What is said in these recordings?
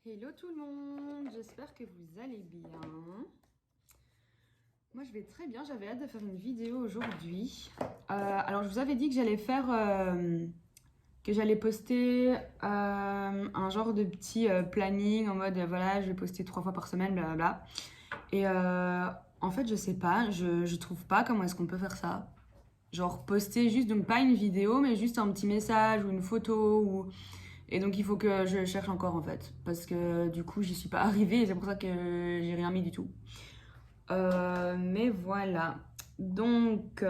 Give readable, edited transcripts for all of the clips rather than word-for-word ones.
Hello tout le monde, j'espère que vous allez bien. Moi je vais très bien, j'avais hâte de faire une vidéo aujourd'hui. Alors je vous avais dit que j'allais faire, que j'allais poster un genre de petit planning en mode voilà je vais poster 3 fois par semaine blablabla. Et en fait je sais pas, je trouve pas comment est-ce qu'on peut faire ça. Genre poster juste, donc pas une vidéo mais juste un petit message ou une photo ou... Et donc il faut que je cherche encore en fait. Parce que du coup j'y suis pas arrivée et c'est pour ça que j'ai rien mis du tout. Mais voilà. Donc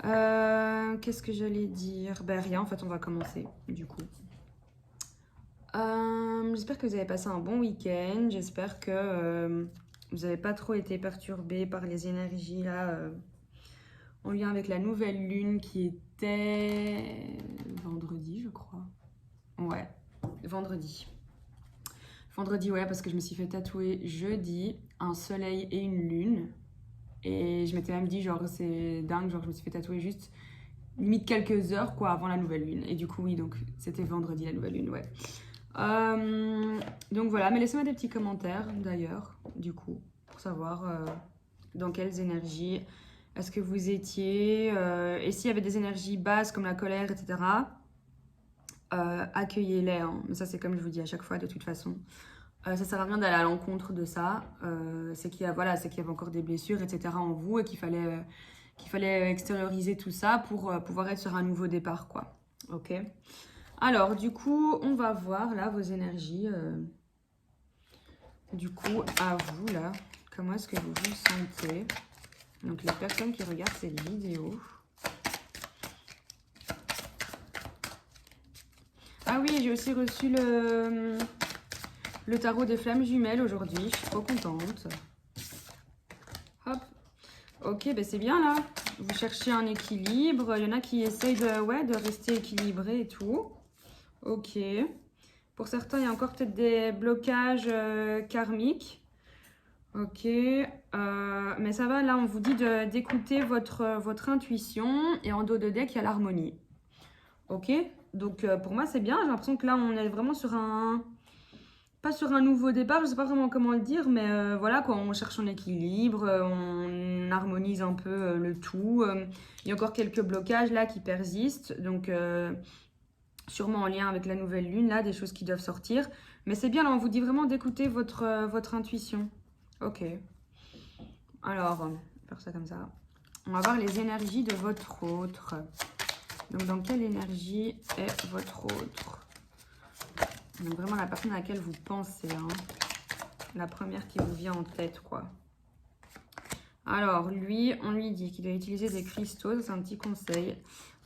qu'est-ce que j'allais dire? Ben rien en fait, on va commencer du coup. J'espère que vous avez passé un bon week-end. J'espère que vous n'avez pas trop été perturbés par les énergies là en lien avec la nouvelle lune qui était vendredi je crois. Ouais, vendredi. Vendredi, ouais, parce que je me suis fait tatouer jeudi un soleil et une lune. Et je m'étais même dit, genre, c'est dingue, genre, je me suis fait tatouer juste limite quelques heures, quoi, avant la nouvelle lune. Et du coup, oui, donc, c'était vendredi la nouvelle lune, ouais. Donc voilà, mais laissez-moi des petits commentaires, d'ailleurs, du coup, pour savoir dans quelles énergies est-ce que vous étiez. Et s'il y avait des énergies basses comme la colère, etc., accueillez-les, hein. Mais ça c'est comme je vous dis à chaque fois de toute façon. Ça sert à rien d'aller à l'encontre de ça. C'est qu'il y a, voilà, c'est qu'il y avait encore des blessures, etc. en vous et qu'il fallait extérioriser tout ça pour pouvoir être sur un nouveau départ, quoi. Ok. Alors du coup, on va voir là vos énergies. Du coup, à vous là, comment est-ce que vous vous sentez? Donc les personnes qui regardent cette vidéo. Ah oui, j'ai aussi reçu le tarot des flammes jumelles aujourd'hui. Je suis trop contente. Hop. Ok, ben c'est bien là. Vous cherchez un équilibre. Il y en a qui essayent de rester équilibrés et tout. Ok. Pour certains, il y a encore peut-être des blocages karmiques. Ok. Mais ça va, là, on vous dit d'écouter votre intuition. Et en dos de deck, il y a l'harmonie. Ok. Donc, pour moi, c'est bien. J'ai l'impression que là, on est vraiment sur un... Pas sur un nouveau départ, je sais pas vraiment comment le dire, mais voilà, quoi, on cherche son équilibre, on harmonise un peu le tout. Il y a encore quelques blocages là qui persistent, donc sûrement en lien avec la nouvelle lune, là, des choses qui doivent sortir. Mais c'est bien, là, on vous dit vraiment d'écouter votre intuition. Ok. Alors, on va faire ça comme ça. On va voir les énergies de votre autre. Donc, dans quelle énergie est votre autre? Donc vraiment la personne à laquelle vous pensez, hein. La première qui vous vient en tête, quoi. Alors, lui, on lui dit qu'il doit utiliser des cristaux, c'est un petit conseil.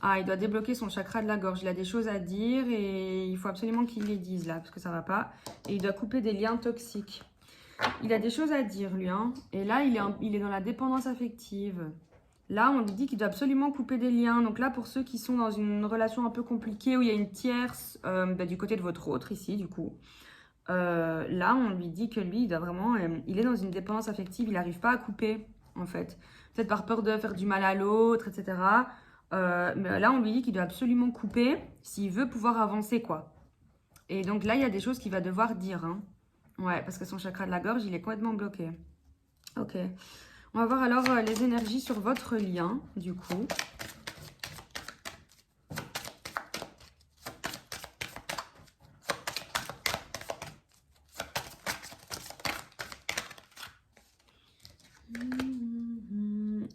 Ah, il doit débloquer son chakra de la gorge. Il a des choses à dire et il faut absolument qu'il les dise, là, parce que ça va pas. Et il doit couper des liens toxiques. Il a des choses à dire, lui, hein. Et là, il est dans la dépendance affective. Là, on lui dit qu'il doit absolument couper des liens. Donc là, pour ceux qui sont dans une relation un peu compliquée, où il y a une tierce, du côté de votre autre, ici, du coup. Là, on lui dit que lui, il doit vraiment... il est dans une dépendance affective, il n'arrive pas à couper, en fait. Peut-être par peur de faire du mal à l'autre, etc. Mais là, on lui dit qu'il doit absolument couper s'il veut pouvoir avancer, quoi. Et donc là, il y a des choses qu'il va devoir dire, hein. Ouais, parce que son chakra de la gorge, il est complètement bloqué. Ok. On va voir alors les énergies sur votre lien, du coup.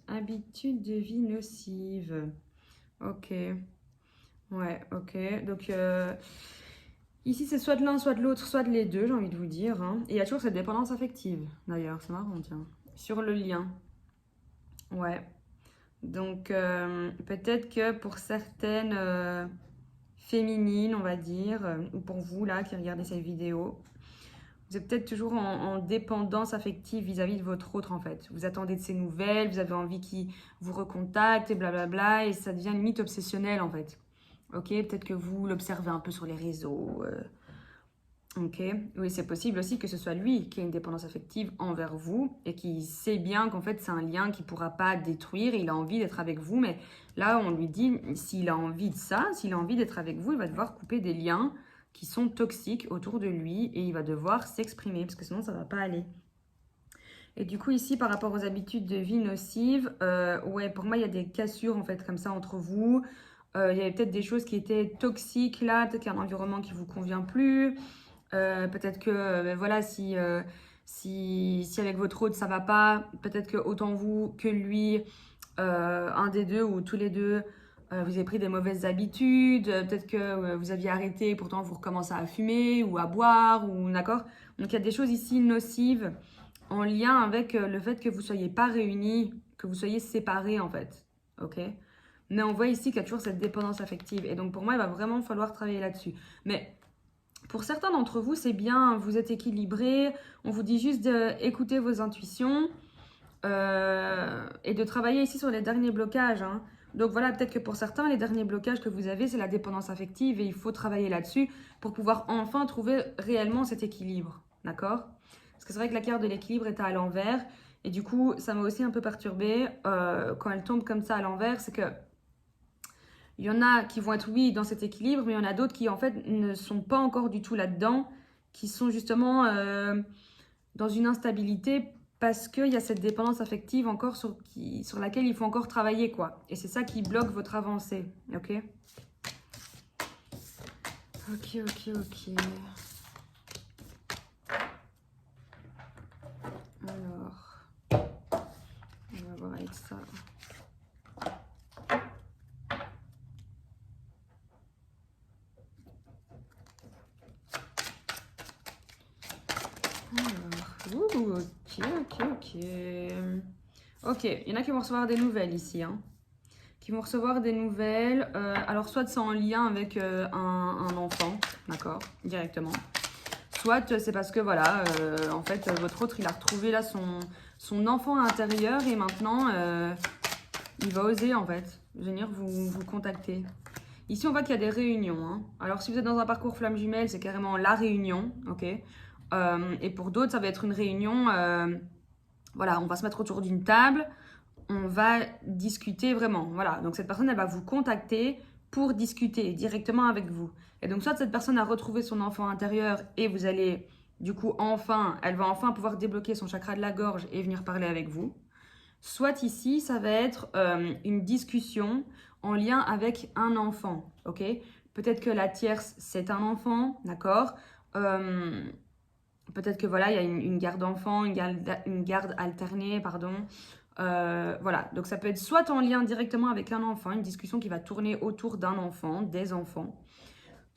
Habitude de vie nocive. Ok. Ouais, ok. Donc, ici, c'est soit de l'un, soit de l'autre, soit de les deux, j'ai envie de vous dire, hein. Et il y a toujours cette dépendance affective, d'ailleurs. C'est marrant, tiens. Sur le lien. Ouais. Donc, peut-être que pour certaines féminines, on va dire, ou pour vous, là, qui regardez cette vidéo, vous êtes peut-être toujours en dépendance affective vis-à-vis de votre autre, en fait. Vous attendez de ses nouvelles, vous avez envie qu'il vous recontacte, et blablabla, et ça devient limite obsessionnel, en fait. Ok, peut-être que vous l'observez un peu sur les réseaux. Ok, oui, c'est possible aussi que ce soit lui qui ait une dépendance affective envers vous et qui sait bien qu'en fait c'est un lien qu'il ne pourra pas détruire, il a envie d'être avec vous, mais là on lui dit s'il a envie de ça, s'il a envie d'être avec vous, il va devoir couper des liens qui sont toxiques autour de lui et il va devoir s'exprimer parce que sinon ça ne va pas aller. Et du coup ici par rapport aux habitudes de vie nocives, ouais pour moi il y a des cassures en fait comme ça entre vous. Il y avait peut-être des choses qui étaient toxiques là, peut-être qu'il y a un environnement qui ne vous convient plus. Peut-être que ben voilà, si avec votre hôte ça va pas, peut-être que autant vous que lui, un des deux ou tous les deux, vous avez pris des mauvaises habitudes, peut-être que vous aviez arrêté, pourtant vous recommencez à fumer ou à boire, ou d'accord. Donc il y a des choses ici nocives en lien avec le fait que vous soyez pas réunis, que vous soyez séparés en fait, ok. Mais on voit ici qu'il y a toujours cette dépendance affective, et donc pour moi il va vraiment falloir travailler là-dessus. Mais pour certains d'entre vous, c'est bien, vous êtes équilibrés, on vous dit juste d'écouter vos intuitions et de travailler ici sur les derniers blocages. Hein. Donc voilà, peut-être que pour certains, les derniers blocages que vous avez, c'est la dépendance affective et il faut travailler là-dessus pour pouvoir enfin trouver réellement cet équilibre. D'accord? Parce que c'est vrai que la carte de l'équilibre est à l'envers et du coup, ça m'a aussi un peu perturbée quand elle tombe comme ça à l'envers, c'est que il y en a qui vont être, oui, dans cet équilibre, mais il y en a d'autres qui, en fait, ne sont pas encore du tout là-dedans, qui sont justement dans une instabilité parce qu'il y a cette dépendance affective encore sur laquelle il faut encore travailler, quoi. Et c'est ça qui bloque votre avancée, ok? Ok. Alors, on va voir avec ça. Alors, ok. Ok, il y en a qui vont recevoir des nouvelles ici, hein. Qui vont recevoir des nouvelles. Alors, soit c'est en lien avec un enfant, d'accord, directement. Soit c'est parce que, voilà, en fait, votre autre, il a retrouvé là son enfant intérieur et maintenant, il va oser, en fait, venir vous contacter. Ici, on voit qu'il y a des réunions. Hein. Alors, si vous êtes dans un parcours flamme jumelle, c'est carrément la réunion, ok. Et pour d'autres, ça va être une réunion, voilà, on va se mettre autour d'une table, on va discuter vraiment, voilà. Donc, cette personne, elle va vous contacter pour discuter directement avec vous. Et donc, soit cette personne a retrouvé son enfant intérieur et vous allez, du coup, elle va enfin pouvoir débloquer son chakra de la gorge et venir parler avec vous. Soit ici, ça va être une discussion en lien avec un enfant, ok? Peut-être que la tierce, c'est un enfant, d'accord? Peut-être que voilà, il y a une garde d'enfant, une garde alternée, pardon. Voilà, donc ça peut être soit en lien directement avec un enfant, une discussion qui va tourner autour d'un enfant, des enfants.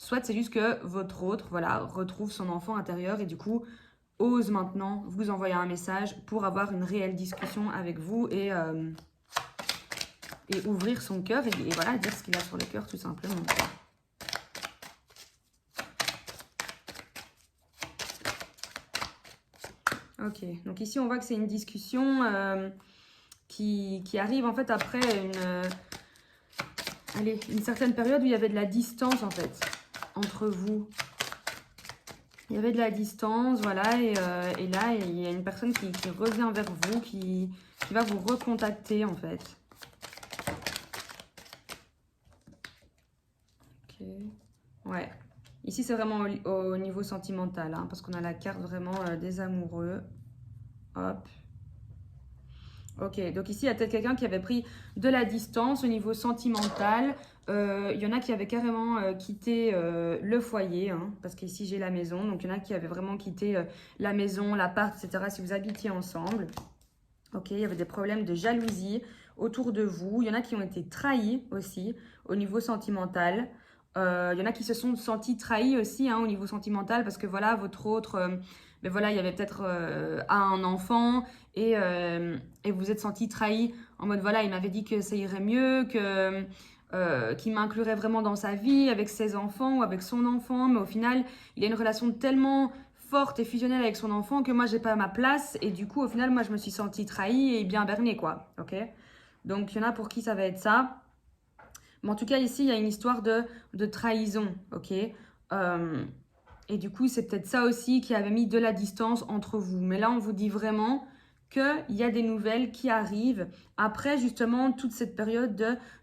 Soit c'est juste que votre autre, voilà, retrouve son enfant intérieur et du coup ose maintenant vous envoyer un message pour avoir une réelle discussion avec vous et ouvrir son cœur et voilà, dire ce qu'il a sur le cœur tout simplement. Ok, donc ici on voit que c'est une discussion qui arrive en fait après une certaine période où il y avait de la distance en fait entre vous. Il y avait de la distance, voilà, et là il y a une personne qui revient vers vous, qui va vous recontacter en fait. Ok, ouais. Ici c'est vraiment au niveau sentimental, hein, parce qu'on a la carte vraiment des amoureux. Hop. Ok, donc ici, il y a peut-être quelqu'un qui avait pris de la distance au niveau sentimental. Il y en a qui avaient carrément quitté le foyer, hein, parce qu'ici, j'ai la maison. Donc, il y en a qui avaient vraiment quitté la maison, l'appart, etc. si vous habitiez ensemble. Ok, il y avait des problèmes de jalousie autour de vous. Il y en a qui ont été trahis aussi au niveau sentimental. Il y en a qui se sont sentis trahis aussi hein, au niveau sentimental parce que voilà, votre autre, ben voilà, il y avait peut-être un enfant et vous êtes senti trahi en mode voilà, il m'avait dit que ça irait mieux, qu'il m'inclurait vraiment dans sa vie avec ses enfants ou avec son enfant, mais au final, il y a une relation tellement forte et fusionnelle avec son enfant que moi, j'ai pas ma place et du coup, au final, moi, je me suis sentie trahie et bien bernée, quoi, ok? Donc, il y en a pour qui ça va être ça. Mais en tout cas, ici, il y a une histoire de trahison, ok? Et du coup, c'est peut-être ça aussi qui avait mis de la distance entre vous. Mais là, on vous dit vraiment qu'il y a des nouvelles qui arrivent après justement toute cette période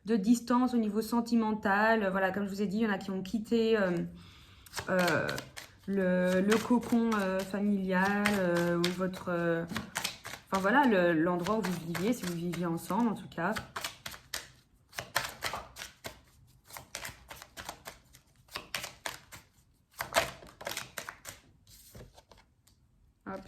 de distance au niveau sentimental. Voilà, comme je vous ai dit, il y en a qui ont quitté euh, le cocon familial, ou votre... enfin voilà, l'endroit où vous viviez, si vous viviez ensemble en tout cas. Hop.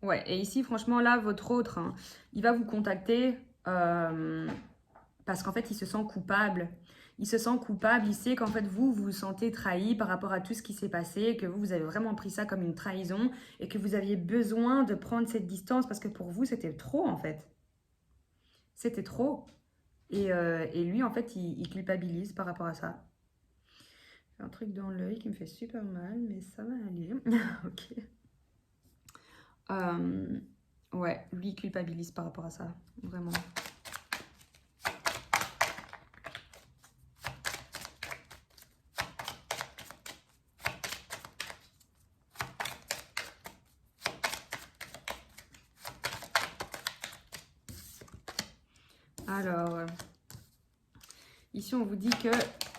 Ouais, et ici, franchement, là, votre autre, hein, il va vous contacter parce qu'en fait, il se sent coupable. Il se sent coupable, il sait qu'en fait, vous vous sentez trahi par rapport à tout ce qui s'est passé, que vous avez vraiment pris ça comme une trahison et que vous aviez besoin de prendre cette distance parce que pour vous, c'était trop, en fait. C'était trop. Et lui, en fait, il culpabilise par rapport à ça. J'ai un truc dans l'œil qui me fait super mal, mais ça va aller. Ok. Ouais, lui culpabilise par rapport à ça, vraiment. Alors, ici on vous dit qu'il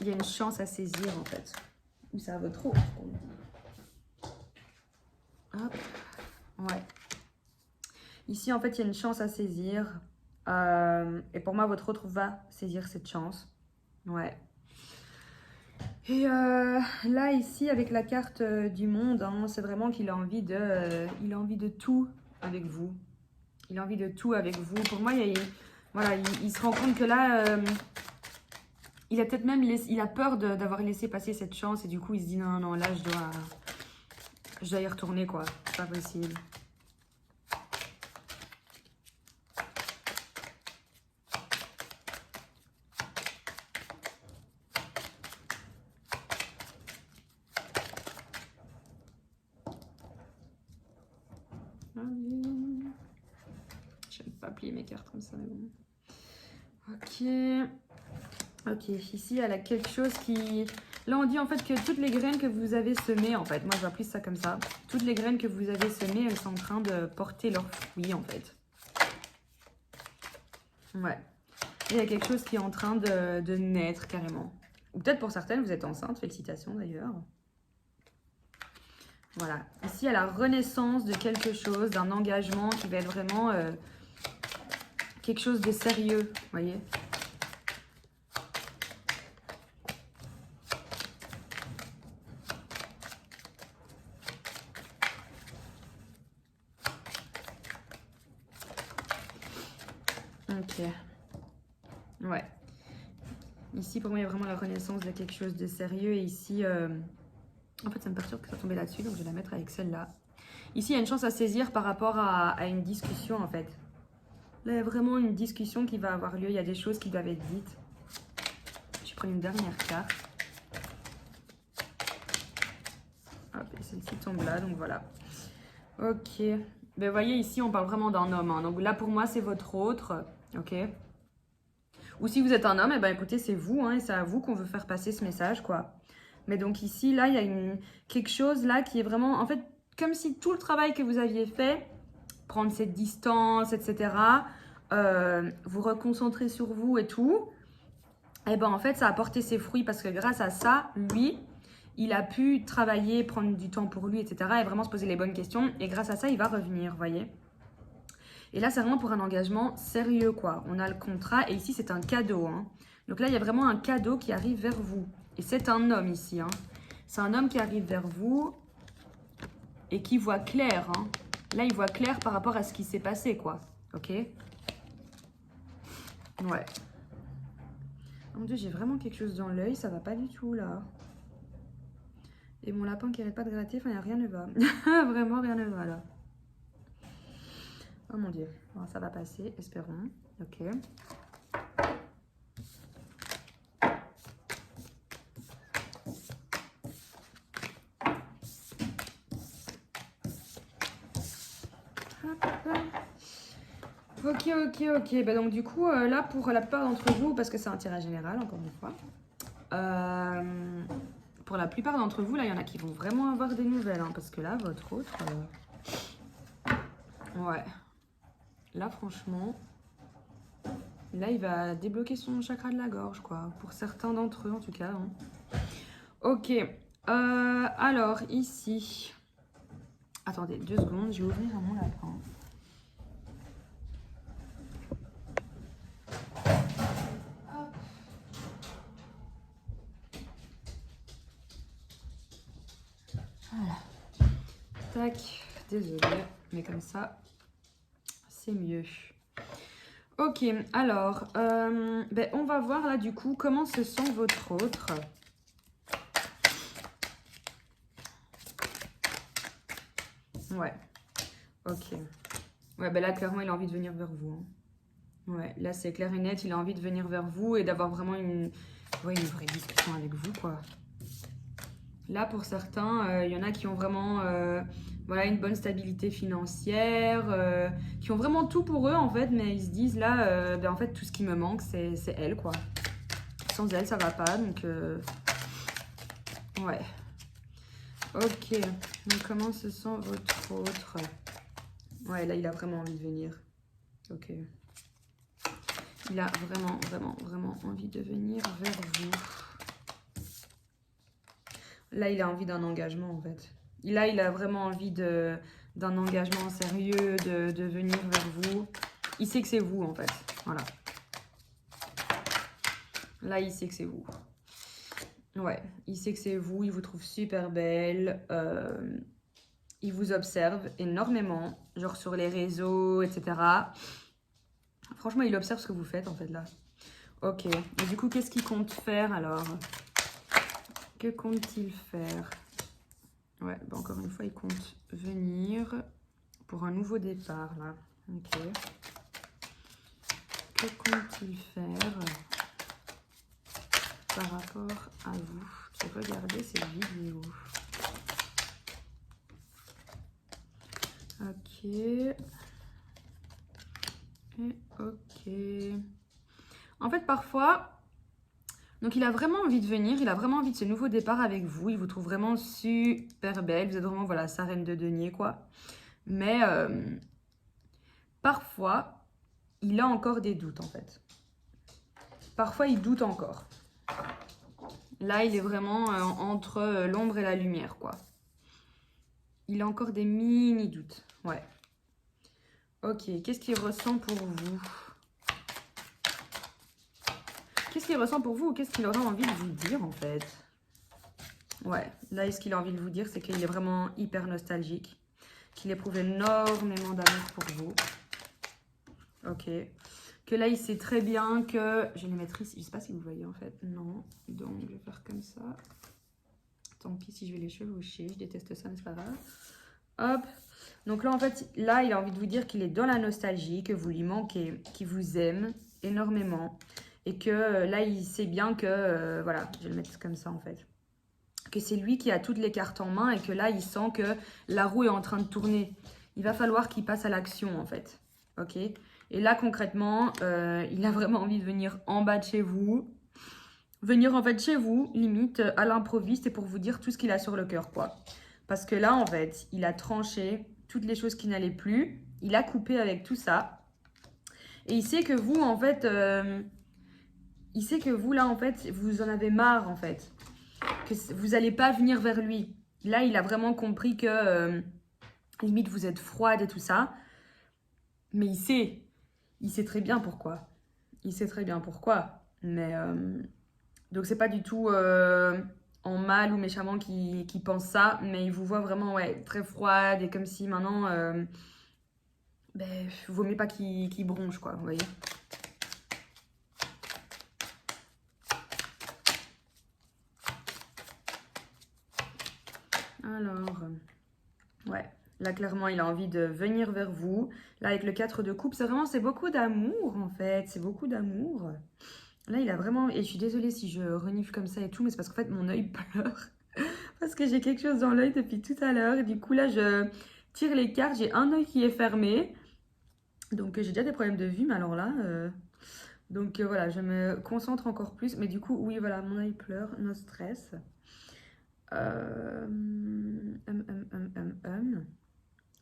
y a une chance à saisir en fait. Ou c'est à votre autre qu'on dit. Hop, ouais. Ici en fait il y a une chance à saisir. Et pour moi votre autre va saisir cette chance. Ouais. Et là ici avec la carte du monde, hein, c'est vraiment qu'il a envie de tout avec vous. Il a envie de tout avec vous. Pour moi, voilà, il se rend compte que là, il a peut-être même il a peur d'avoir laissé passer cette chance. Et du coup, il se dit non, non, là, je dois y retourner, quoi. C'est pas possible. J'aime pas plier mes cartes comme ça, mais bon. Ok. Ok, ici, elle a quelque chose qui... Là, on dit en fait que toutes les graines que vous avez semées, en fait, moi, je vois plus ça comme ça. Toutes les graines que vous avez semées, elles sont en train de porter leurs fruits, en fait. Ouais. Et il y a quelque chose qui est en train de naître, carrément. Ou peut-être pour certaines, vous êtes enceinte. Félicitations, d'ailleurs. Voilà. Ici, il y a la renaissance de quelque chose, d'un engagement qui va être vraiment quelque chose de sérieux, vous voyez. Ok. Ouais. Ici, pour moi, il y a vraiment la renaissance de quelque chose de sérieux. Et ici, en fait, ça me perturbe que ça tombe là-dessus, donc je vais la mettre avec celle-là. Ici, il y a une chance à saisir par rapport à une discussion, en fait. Là, il y a vraiment une discussion qui va avoir lieu. Il y a des choses qui doivent être dites. Je vais prendre une dernière carte. Hop, et celle-ci tombe là, donc voilà. Ok. Ben, vous voyez, ici, on parle vraiment d'un homme. Hein. Donc là, pour moi, c'est votre autre. Ok. Ou si vous êtes un homme, eh ben, écoutez, c'est vous. Hein, et c'est à vous qu'on veut faire passer ce message, quoi. Mais donc ici, là, il y a quelque chose là qui est vraiment... En fait, comme si tout le travail que vous aviez fait, prendre cette distance, etc., vous reconcentrer sur vous et tout, et ben en fait, ça a porté ses fruits parce que grâce à ça, lui, il a pu travailler, prendre du temps pour lui, etc., et vraiment se poser les bonnes questions. Et grâce à ça, il va revenir, vous voyez. Et là, c'est vraiment pour un engagement sérieux, quoi. On a le contrat, et ici, c'est un cadeau. Hein. Donc là, il y a vraiment un cadeau qui arrive vers vous. Et c'est un homme ici. Hein. C'est un homme qui arrive vers vous et qui voit clair. Hein. Là, il voit clair par rapport à ce qui s'est passé, quoi. Ok? Ouais. Oh mon Dieu, j'ai vraiment quelque chose dans l'œil. Ça va pas du tout, là. Et mon lapin qui arrête pas de gratter. Enfin, rien ne va. Vraiment, rien ne va, là. Oh mon Dieu. Bon, ça va passer, espérons. Ok. Ok. Bah donc du coup, là, pour la plupart d'entre vous, parce que c'est un tirage général, encore une fois, pour la plupart d'entre vous, là, il y en a qui vont vraiment avoir des nouvelles, hein, parce que là, votre autre... ouais. Là, franchement, là, il va débloquer son chakra de la gorge, quoi. Pour certains d'entre eux, en tout cas. Hein. Ok. Alors, ici... Attendez, 2 secondes, je vais ouvrir mon lapin. Voilà. Tac, désolée, mais comme ça, c'est mieux. Ok, alors, on va voir là du coup comment se sent votre autre. Ouais, ok. Ouais, là clairement il a envie de venir vers vous. Hein. Ouais, là c'est clair et net, il a envie de venir vers vous et d'avoir vraiment une vraie discussion avec vous, quoi. Là pour certains, il y en a qui ont vraiment voilà, une bonne stabilité financière, qui ont vraiment tout pour eux en fait, mais ils se disent là, en fait tout ce qui me manque c'est elle, quoi. Sans elle ça va pas, donc ouais. Ok, donc comment se sent votre autre? Ouais, là il a vraiment envie de venir. Ok. Il a vraiment envie de venir vers vous. Là, il a envie d'un engagement, en fait. Là, il a vraiment envie d'un engagement sérieux, de venir vers vous. Il sait que c'est vous, en fait. Voilà. Là, il sait que c'est vous. Ouais, il sait que c'est vous. Il vous trouve super belle. Il vous observe énormément. Genre sur les réseaux, etc. Franchement, il observe ce que vous faites, en fait, là. Ok. Et du coup, qu'est-ce qu'il compte faire, alors? Que compte-t-il faire? Ouais, encore une fois, il compte venir pour un nouveau départ, là. Ok. Que compte-t-il faire par rapport à vous? J'ai regardé cette vidéo. Ok. Et ok. En fait, parfois... Donc, il a vraiment envie de venir. Il a vraiment envie de ce nouveau départ avec vous. Il vous trouve vraiment super belle. Vous êtes vraiment, voilà, sa reine de denier, quoi. Mais parfois, il a encore des doutes, en fait. Parfois, il doute encore. Là, il est vraiment entre l'ombre et la lumière, quoi. Il a encore des mini-doutes. Ouais. Ok, qu'est-ce qu'il ressent pour vous? Qu'est-ce qu'il ressent pour vous ou qu'est-ce qu'il aurait envie de vous dire, en fait? Ouais, là, ce qu'il a envie de vous dire, c'est qu'il est vraiment hyper nostalgique. Qu'il éprouve énormément d'amour pour vous. Ok. Que là, il sait très bien que... Je vais les mettre ici. Je sais pas si vous voyez, en fait. Non. Donc, je vais faire comme ça. Tant pis si je vais les chevaucher. Je déteste ça, mais c'est pas grave. Hop. Donc là, en fait, là, il a envie de vous dire qu'il est dans la nostalgie, que vous lui manquez, qu'il vous aime énormément. Et que là, il sait bien que... voilà, je vais le mettre comme ça, en fait. Que c'est lui qui a toutes les cartes en main et que là, il sent que la roue est en train de tourner. Il va falloir qu'il passe à l'action, en fait. Ok? Et là, concrètement, il a vraiment envie de venir en bas de chez vous. Venir, en fait, chez vous, limite, à l'improviste, et pour vous dire tout ce qu'il a sur le cœur, quoi. Parce que là, en fait, il a tranché toutes les choses qui n'allaient plus. Il a coupé avec tout ça. Et il sait que vous, en fait... il sait que vous, là, en fait, vous en avez marre, en fait. Que vous n'allez pas venir vers lui. Là, il a vraiment compris que... limite, vous êtes froide et tout ça. Mais il sait. Il sait très bien pourquoi. Il sait très bien pourquoi. Mais... donc, c'est pas du tout... en mal ou méchamment qui pense ça, mais il vous voit vraiment ouais, très froide et comme si maintenant, vaut mieux pas qu'il bronche, quoi, vous voyez. Alors, ouais, là clairement il a envie de venir vers vous. Là avec le 4 de coupe, c'est beaucoup d'amour en fait, c'est beaucoup d'amour. Là il a vraiment, et je suis désolée si je renifle comme ça et tout, mais c'est parce qu'en fait mon œil pleure. Parce que j'ai quelque chose dans l'œil depuis tout à l'heure. Et du coup, là, je tire les cartes. J'ai un œil qui est fermé. Donc, j'ai déjà des problèmes de vue. Mais alors là... Donc, voilà, je me concentre encore plus. Mais du coup, oui, voilà, mon œil pleure. No stress.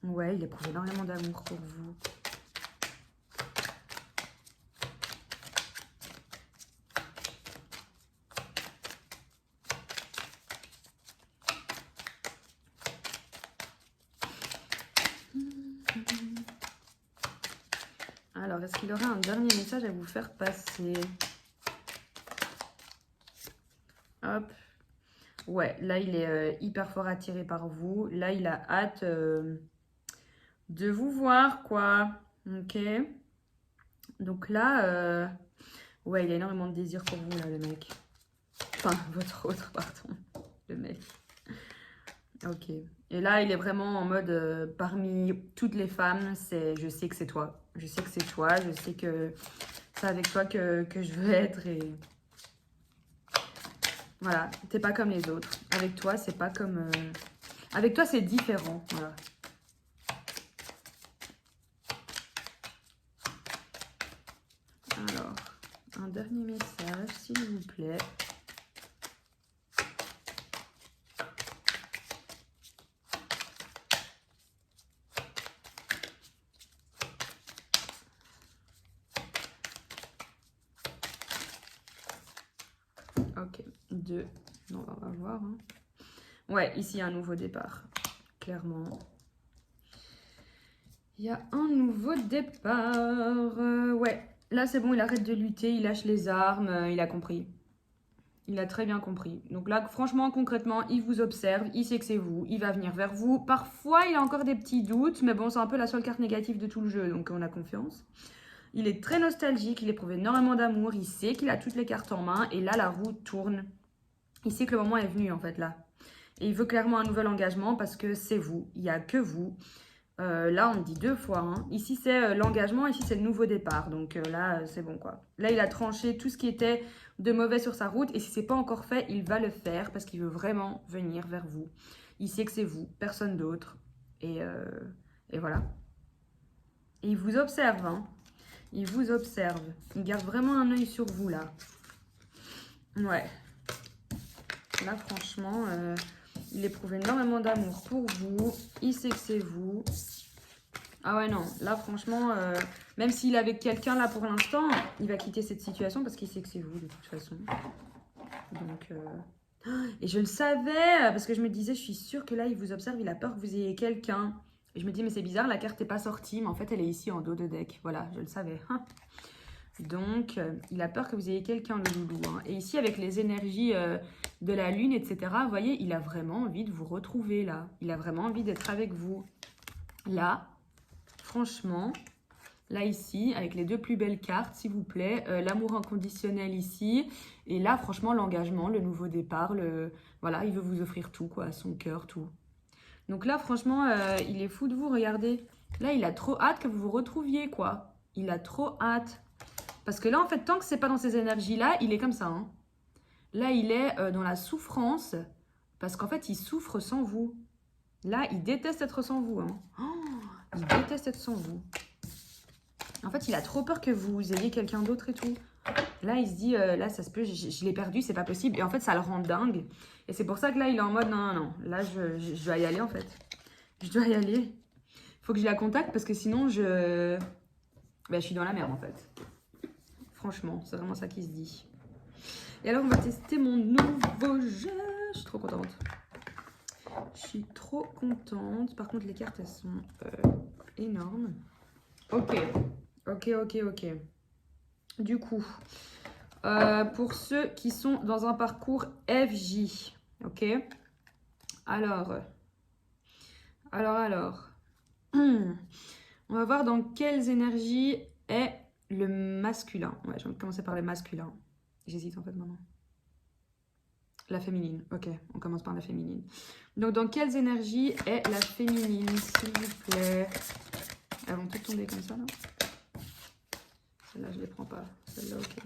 Ouais, il éprouve énormément d'amour pour vous. Alors, est-ce qu'il aurait un dernier message à vous faire passer? Hop. Ouais, là, il est hyper fort attiré par vous. Là, il a hâte de vous voir, quoi. Ok. Donc là, ouais, il a énormément de désir pour vous, là, le mec. Enfin, votre autre, pardon. Le mec. Ok. Et là, il est vraiment en mode, parmi toutes les femmes, je sais que c'est toi. Je sais que c'est toi. Je sais que c'est avec toi que je veux être. Et voilà, t'es pas comme les autres. Avec toi, c'est pas comme... Avec toi, c'est différent. Voilà. Alors, un dernier message, s'il vous plaît. Ok, 2. Non, on va voir. Hein. Ouais, ici, il y a un nouveau départ. Clairement. Il y a un nouveau départ. Ouais, là, c'est bon, il arrête de lutter, il lâche les armes, il a compris. Il a très bien compris. Donc là, franchement, concrètement, il vous observe, il sait que c'est vous, il va venir vers vous. Parfois, il a encore des petits doutes, mais bon, c'est un peu la seule carte négative de tout le jeu, donc on a confiance. Il est très nostalgique, il éprouve énormément d'amour, il sait qu'il a toutes les cartes en main, et là, la roue tourne. Il sait que le moment est venu, en fait, là. Et il veut clairement un nouvel engagement parce que c'est vous, il n'y a que vous. Là, on dit 2 fois. Hein. Ici, c'est l'engagement. Ici, c'est le nouveau départ. Donc là, c'est bon, quoi. Là, il a tranché tout ce qui était de mauvais sur sa route. Et si ce n'est pas encore fait, il va le faire parce qu'il veut vraiment venir vers vous. Il sait que c'est vous, personne d'autre. Et voilà. Et il vous observe. Hein. Il vous observe. Il garde vraiment un œil sur vous, là. Ouais. Là, franchement, il éprouve énormément d'amour pour vous. Il sait que c'est vous. Ah ouais, non. Là, franchement, même s'il est avec quelqu'un, là, pour l'instant, il va quitter cette situation parce qu'il sait que c'est vous, de toute façon. Donc... Et je le savais, parce que je me disais, je suis sûre que là, il vous observe, il a peur que vous ayez quelqu'un. Et je me dis, mais c'est bizarre, la carte n'est pas sortie, mais en fait, elle est ici en dos de deck. Voilà, je le savais. Donc, il a peur que vous ayez quelqu'un, le loulou. Hein. Et ici, avec les énergies de la lune, etc., vous voyez, il a vraiment envie de vous retrouver, là. Il a vraiment envie d'être avec vous. Là, franchement, là, ici, avec les 2 plus belles cartes, s'il vous plaît. L'amour inconditionnel ici. Et là, franchement, l'engagement, le nouveau départ. Voilà, il veut vous offrir tout, quoi. Son cœur, tout. Donc là, franchement, il est fou de vous, regardez. Là, il a trop hâte que vous vous retrouviez, quoi. Il a trop hâte. Parce que là, en fait, tant que c'est pas dans ces énergies-là, il est comme ça. Hein. Là, il est dans la souffrance. Parce qu'en fait, il souffre sans vous. Là, il déteste être sans vous. Hein. Oh, il déteste être sans vous. En fait, il a trop peur que vous ayez quelqu'un d'autre et tout. Là, il se dit, là, ça se peut, je l'ai perdu, c'est pas possible. Et en fait, ça le rend dingue. Et c'est pour ça que là, il est en mode, non, non, non. Là, je dois y aller, en fait. Je dois y aller. Il faut que je la contacte parce que sinon, je suis dans la merde, en fait. Franchement, c'est vraiment ça qui se dit. Et alors, on va tester mon nouveau jeu. Je suis trop contente. Je suis trop contente. Par contre, les cartes, elles sont énormes. Ok. Du coup, pour ceux qui sont dans un parcours FJ, ok. Alors. On va voir dans quelles énergies est le masculin. Ouais, je vais commencer par le masculin. J'hésite en fait maintenant. La féminine. Ok, on commence par la féminine. Donc, dans quelles énergies est la féminine, s'il vous plaît? Elles vont toutes tomber comme ça, là. Celle-là, je ne les prends pas. Celle-là, ok.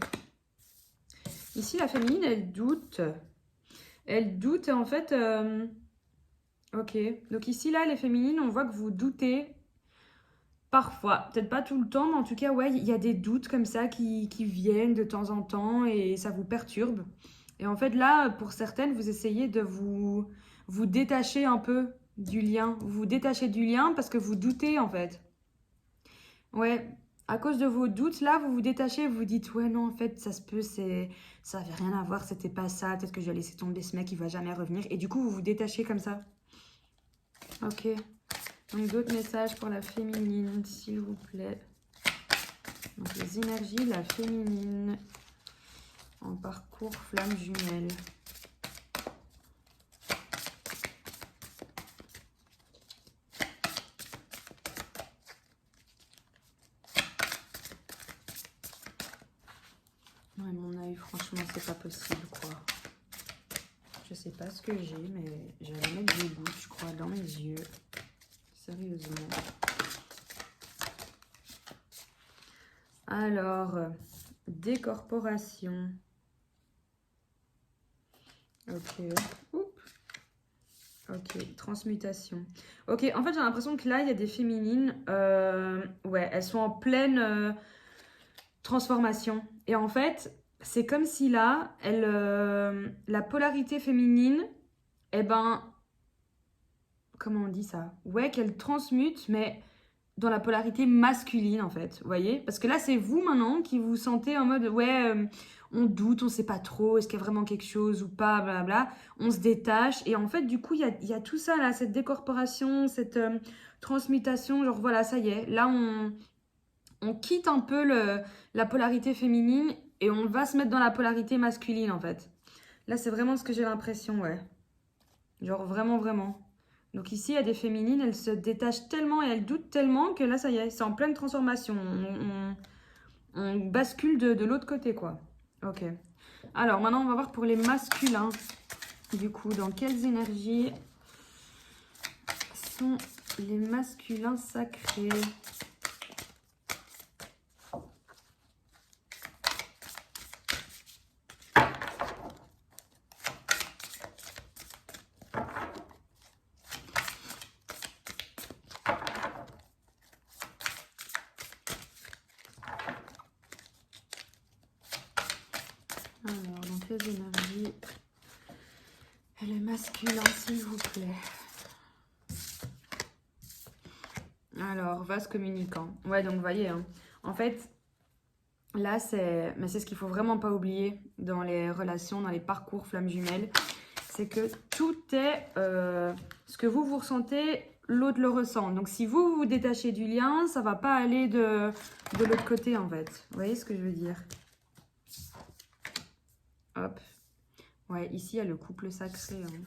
Ici, la féminine, elle doute. Elle doute et en fait... Ok. Donc ici, là, les féminines, on voit que vous doutez parfois. Peut-être pas tout le temps, mais en tout cas, ouais, il y a des doutes comme ça qui viennent de temps en temps et ça vous perturbe. Et en fait, là, pour certaines, vous essayez de vous détacher un peu du lien. Vous vous détachez du lien parce que vous doutez, en fait. Ouais, à cause de vos doutes, là, vous vous détachez, vous vous dites, ouais, non, en fait, ça se peut, ça n'avait rien à voir, c'était pas ça, peut-être que je vais laisser tomber ce mec, il va jamais revenir. Et du coup, vous vous détachez comme ça. Ok. Donc, d'autres messages pour la féminine, s'il vous plaît. Donc, les énergies de la féminine en parcours flamme jumelle. Ouais, mon œil, franchement, c'est pas possible, quoi. Je sais pas ce que j'ai, mais j'ai la mettre des gouttes, je crois, dans mes yeux. Sérieusement. Alors, décorporation. Ok. Oups. Ok, transmutation. Ok, en fait, j'ai l'impression que là, il y a des féminines. Ouais, elles sont en pleine transformation. Et en fait, c'est comme si là, la polarité féminine, eh ben, comment on dit ça? Ouais, qu'elle transmute, mais dans la polarité masculine, en fait. Vous voyez? Parce que là, c'est vous maintenant qui vous sentez en mode, ouais, on doute, on sait pas trop, est-ce qu'il y a vraiment quelque chose ou pas, blablabla. On se détache. Et en fait, du coup, il y a tout ça, là, cette décorporation, cette transmutation. Genre, voilà, ça y est. Là, on quitte un peu la polarité féminine et on va se mettre dans la polarité masculine, en fait. Là, c'est vraiment ce que j'ai l'impression, ouais. Genre, vraiment, vraiment. Donc ici, il y a des féminines, elles se détachent tellement et elles doutent tellement que là, ça y est, c'est en pleine transformation. On bascule de l'autre côté, quoi. Ok. Alors, maintenant, on va voir pour les masculins. Du coup, dans quelles énergies sont les masculins sacrés? Alors, dans quelles énergies elle est masculin, s'il vous plaît? Alors, vase communicant. Ouais, donc, vous voyez, hein, en fait, là, c'est ce qu'il faut vraiment pas oublier dans les relations, dans les parcours flammes jumelles. C'est que tout est ce que vous ressentez, l'autre le ressent. Donc, si vous vous détachez du lien, ça va pas aller de l'autre côté, en fait. Vous voyez ce que je veux dire? Hop. Ouais, ici, il y a le couple sacré. Hein.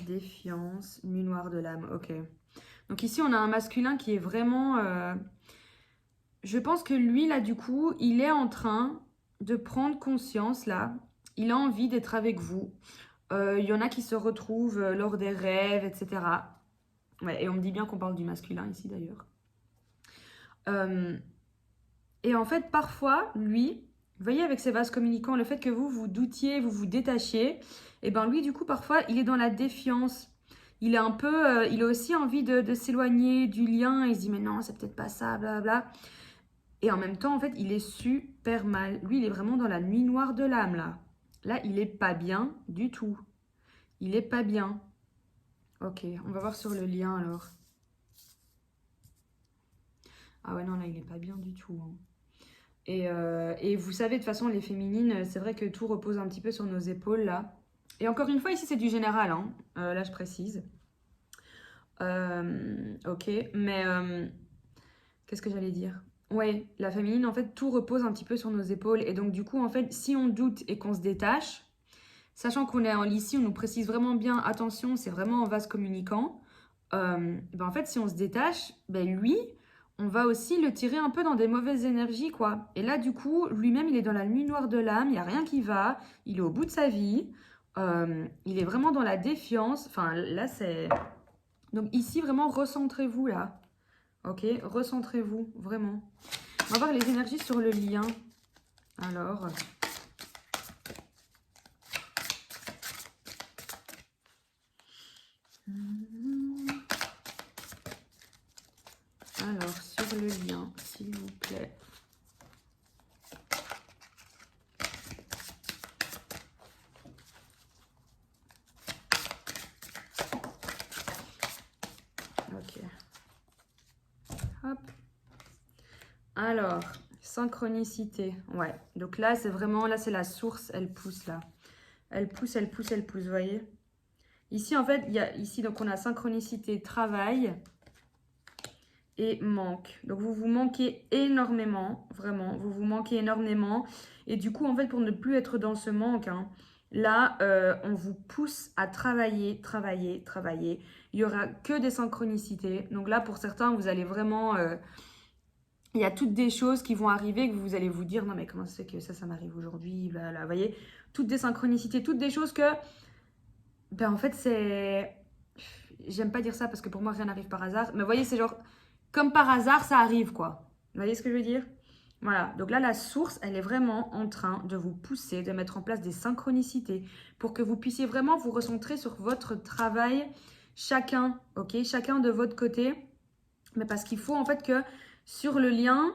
Défiance, nuit noire de l'âme. Ok. Donc, ici, on a un masculin qui est vraiment... Je pense que lui, là, du coup, il est en train de prendre conscience, là. Il a envie d'être avec vous. Il y en a qui se retrouvent lors des rêves, etc. Ouais, et on me dit bien qu'on parle du masculin ici, d'ailleurs. Et en fait, parfois, lui, vous voyez, avec ses vases communicants, le fait que vous vous doutiez, vous vous détachiez, et ben lui, du coup, parfois, il est dans la défiance. Il est un peu... il a aussi envie de s'éloigner du lien. Il se dit, mais non, c'est peut-être pas ça, blablabla. Et en même temps, en fait, il est super mal. Lui, il est vraiment dans la nuit noire de l'âme, là. Là, il est pas bien du tout. Il est pas bien. Ok, on va voir sur le lien, alors. Ah ouais, non, là, il est pas bien du tout. Hein. Et vous savez, de toute façon, les féminines, c'est vrai que tout repose un petit peu sur nos épaules, là. Et encore une fois, ici, c'est du général, hein. Là, je précise. Ok, mais... qu'est-ce que j'allais dire? Ouais, la féminine, en fait, tout repose un petit peu sur nos épaules. Et donc, du coup, en fait, si on doute et qu'on se détache, sachant qu'on est en ici, on nous précise vraiment bien, attention, c'est vraiment en vase communicant. Ben en fait, si on se détache, ben lui, on va aussi le tirer un peu dans des mauvaises énergies, quoi. Et là, du coup, lui-même, il est dans la nuit noire de l'âme, il n'y a rien qui va, il est au bout de sa vie, il est vraiment dans la défiance. Enfin, là, c'est... Donc ici, vraiment, recentrez-vous, là. Ok, recentrez-vous, vraiment. On va voir les énergies sur le lien. Alors... Alors, sur le lien, s'il vous plaît. Ok. Hop. Alors, synchronicité. Ouais. Donc là, c'est vraiment, là, c'est la source. Elle pousse, là. Elle pousse, elle pousse, elle pousse, vous voyez? Ici, en fait, il y a, ici, donc on a synchronicité, travail. et manque. Donc, vous vous manquez énormément, vraiment. Vous vous manquez énormément. Et du coup, en fait, pour ne plus être dans ce manque, hein, là, on vous pousse à travailler, travailler, travailler. Il n'y aura que des synchronicités. Donc là, pour certains, vous allez vraiment... il y a toutes des choses qui vont arriver que vous allez vous dire, non mais comment c'est que ça m'arrive aujourd'hui, vous voyez, toutes des synchronicités, toutes des choses que, ben en fait c'est, j'aime pas dire ça parce que pour moi rien n'arrive par hasard, mais vous voyez c'est genre, comme par hasard ça arrive quoi, vous voyez ce que je veux dire? Voilà, donc là la source elle est vraiment en train de vous pousser, de mettre en place des synchronicités pour que vous puissiez vraiment vous recentrer sur votre travail, chacun, ok, chacun de votre côté, mais parce qu'il faut en fait que sur le lien,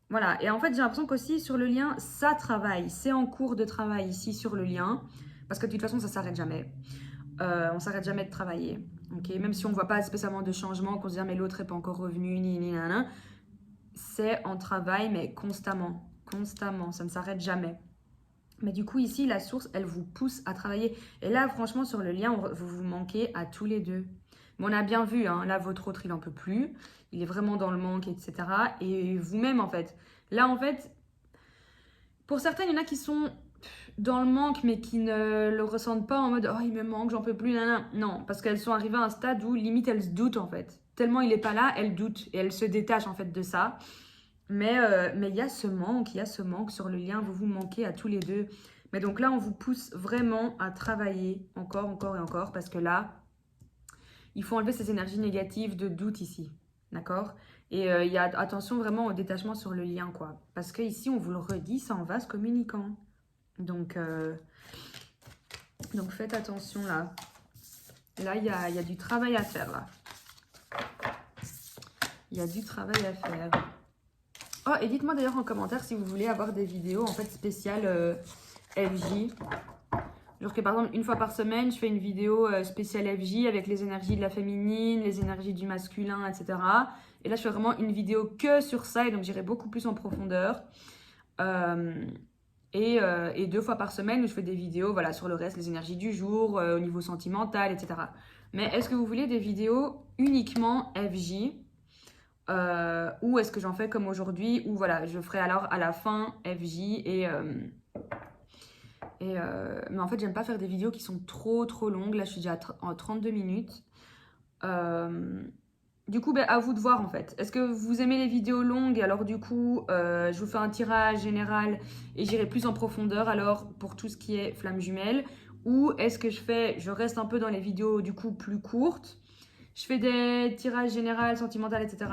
voilà. Et en fait, j'ai l'impression qu'aussi sur le lien, ça travaille. C'est en cours de travail ici sur le lien. Parce que de toute façon, ça ne s'arrête jamais. On ne s'arrête jamais de travailler. Okay, même si on ne voit pas spécialement de changement, qu'on se dit, ah, mais l'autre n'est pas encore revenu, ni, nan. C'est en travail, mais constamment. Constamment. Ça ne s'arrête jamais. Mais du coup, ici, la source, elle vous pousse à travailler. Et là, franchement, sur le lien, vous vous manquez à tous les deux. Mais on a bien vu, hein, là, votre autre, il n'en peut plus. Il est vraiment dans le manque, etc. Et vous-même, en fait. Là, en fait, pour certains, il y en a qui sont dans le manque, mais qui ne le ressentent pas en mode « Oh, il me manque, j'en peux plus, nanana. » Non, parce qu'elles sont arrivées à un stade où, limite, elles se doutent, en fait. Tellement il n'est pas là, elles doutent. Et elles se détachent, en fait, de ça. Mais il y a ce manque, sur le lien. Vous vous manquez à tous les deux. Mais donc là, on vous pousse vraiment à travailler encore, encore et encore. Parce que là, il faut enlever ces énergies négatives de doute ici. D'accord? Et il y a attention vraiment au détachement sur le lien, quoi. Parce que ici, on vous le redit, c'est en vase communicant. Donc faites attention là. Là, il y a du travail à faire, là. Il y a du travail à faire. Oh, et dites-moi d'ailleurs en commentaire si vous voulez avoir des vidéos, en fait, spéciales FJ. Genre que par exemple, une fois par semaine, je fais une vidéo spéciale FJ avec les énergies de la féminine, les énergies du masculin, etc. Et là, je fais vraiment une vidéo que sur ça, et donc j'irai beaucoup plus en profondeur. Et 2 fois par semaine, où je fais des vidéos voilà, sur le reste, les énergies du jour, au niveau sentimental, etc. Mais est-ce que vous voulez des vidéos uniquement FJ ou est-ce que j'en fais comme aujourd'hui, où voilà, je ferai alors à la fin FJ mais en fait, j'aime pas faire des vidéos qui sont trop longues. Là, je suis déjà en 32 minutes. Du coup, à vous de voir en fait. Est-ce que vous aimez les vidéos longues? Alors du coup, je vous fais un tirage général et j'irai plus en profondeur alors pour tout ce qui est flamme jumelle. Ou est-ce que je reste un peu dans les vidéos du coup plus courtes. Je fais des tirages généraux, sentimentaux, etc.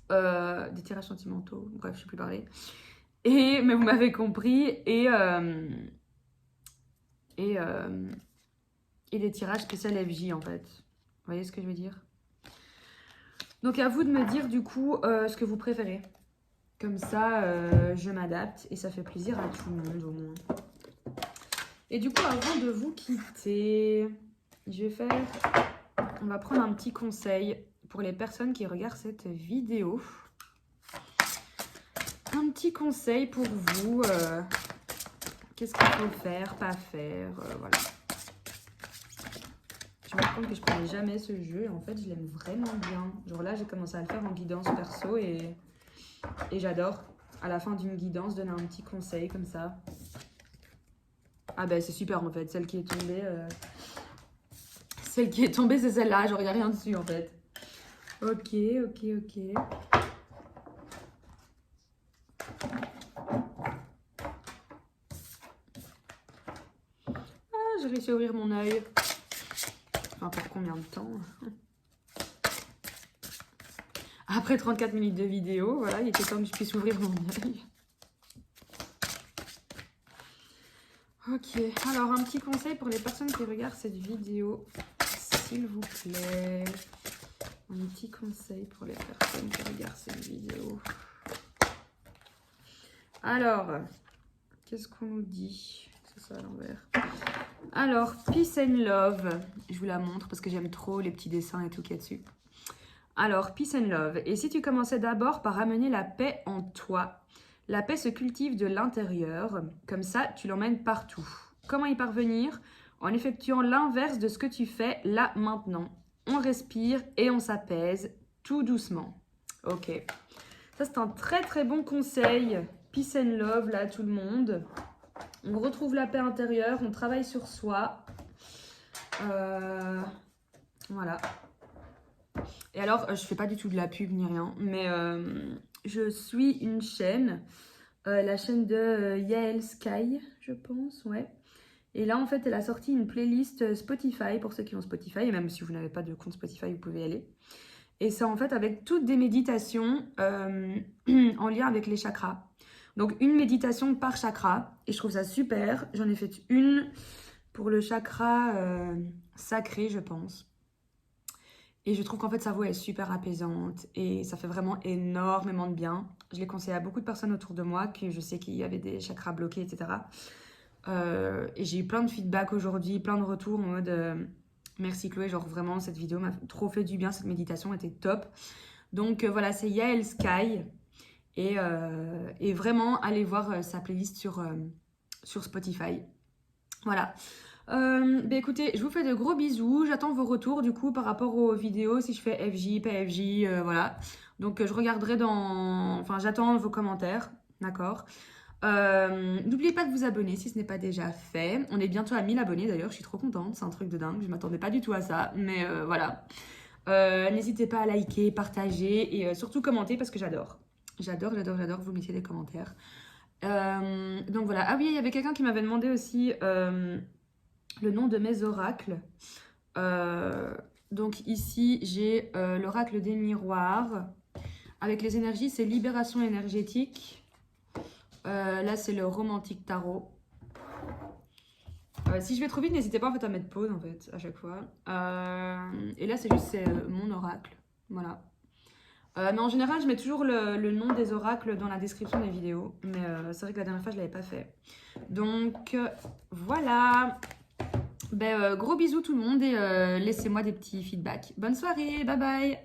Des tirages sentimentaux, bref, je sais plus parler. Mais vous m'avez compris. Et des tirages spécial FJ en fait. Vous voyez ce que je veux dire? Donc à vous de me dire du coup ce que vous préférez. Comme ça, je m'adapte et ça fait plaisir à tout le monde au moins. Et du coup, avant de vous quitter, on va prendre un petit conseil pour les personnes qui regardent cette vidéo. Un petit conseil pour vous. Qu'est-ce qu'il faut faire, pas faire, voilà. Je me rends compte que je ne prenais jamais ce jeu et en fait je l'aime vraiment bien. Genre là j'ai commencé à le faire en guidance perso et j'adore à la fin d'une guidance donner un petit conseil comme ça. Ah ben c'est super en fait, celle qui est tombée c'est celle-là, genre il n'y a rien dessus en fait. Ok. Ah, j'ai réussi à ouvrir mon œil. Enfin, pour combien de temps? Après 34 minutes de vidéo, voilà, il était temps que je puisse ouvrir mon œil. Ok, alors un petit conseil pour les personnes qui regardent cette vidéo, s'il vous plaît. Un petit conseil pour les personnes qui regardent cette vidéo. Alors, qu'est-ce qu'on nous dit? C'est ça à l'envers. Alors, Peace and Love. Je vous la montre parce que j'aime trop les petits dessins et tout qu'il y a dessus. Alors, Peace and Love. Et si tu commençais d'abord par amener la paix en toi? La paix se cultive de l'intérieur. Comme ça, tu l'emmènes partout. Comment y parvenir? En effectuant l'inverse de ce que tu fais là, maintenant. On respire et on s'apaise. tout doucement. Ok. Ça, c'est un très très bon conseil. Peace and love, là, tout le monde. On retrouve la paix intérieure, on travaille sur soi. Voilà. Et alors, je fais pas du tout de la pub ni rien, mais je suis une chaîne, la chaîne de Yael Sky, je pense, ouais. Et là, en fait, elle a sorti une playlist Spotify pour ceux qui ont Spotify, et même si vous n'avez pas de compte Spotify, vous pouvez y aller. Et c'est en fait avec toutes des méditations en lien avec les chakras. Donc, une méditation par chakra, et je trouve ça super. J'en ai fait une pour le chakra sacré, je pense. Et je trouve qu'en fait, sa voix est super apaisante et ça fait vraiment énormément de bien. Je l'ai conseillé à beaucoup de personnes autour de moi, que je sais qu'il y avait des chakras bloqués, etc. Et j'ai eu plein de feedback aujourd'hui, plein de retours en mode merci Chloé, genre vraiment cette vidéo m'a trop fait du bien, cette méditation était top. Donc voilà, c'est Yael Sky et vraiment allez voir sa playlist sur Spotify. Voilà. Bah écoutez, je vous fais de gros bisous. J'attends vos retours du coup par rapport aux vidéos, si je fais FJ, pas FJ, voilà. Donc je regarderai Enfin, j'attends vos commentaires, d'accord. N'oubliez pas de vous abonner si ce n'est pas déjà fait. On est bientôt à 1000 abonnés d'ailleurs, je suis trop contente, c'est un truc de dingue, je m'attendais pas du tout à ça, mais voilà. N'hésitez pas à liker, partager et surtout commenter parce que j'adore. J'adore que vous mettiez des commentaires. Donc voilà. Ah oui, il y avait quelqu'un qui m'avait demandé aussi le nom de mes oracles. Donc ici, j'ai l'oracle des miroirs. Avec les énergies, c'est libération énergétique. Là, c'est le romantique tarot. Si je vais trop vite, n'hésitez pas en fait à mettre pause en fait à chaque fois. Et là, c'est juste mon oracle. Voilà. Mais en général, je mets toujours le nom des oracles dans la description des vidéos. Mais c'est vrai que la dernière fois, je ne l'avais pas fait. Donc, voilà. Ben, gros bisous tout le monde et laissez-moi des petits feedbacks. Bonne soirée, bye bye.